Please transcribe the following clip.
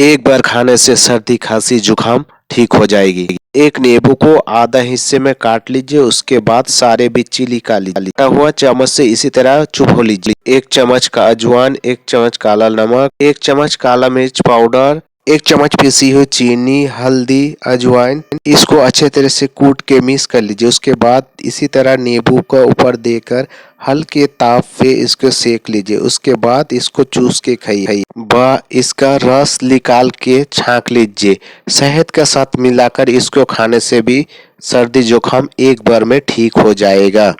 एक बार खाने से सर्दी खांसी जुकाम ठीक हो जाएगी। एक नींबू को आधा हिस्से में काट लीजिए, उसके बाद सारे बिच्ची निकाल लीजिए। कटा हुआ चम्मच से इसी तरह चुभो लीजिए। 1 चम्मच का अजवाइन, 1 चम्मच काला नमक, 1 चम्मच काला मिर्च पाउडर, 1 चम्मच पिसी हुई चीनी, हल्दी, अजवाइन, इसको अच्छे तरह से कूट के मिक्स कर लीजिए। उसके बाद इसी तरह नींबू का ऊपर देकर हल्के ताप पे इसको सेक लीजिए। उसके बाद इसको चूस के खाइए व इसका रस निकाल के छांक लीजिए। शहद के साथ मिलाकर इसको खाने से भी सर्दी जुकाम एक बार में ठीक हो जाएगा।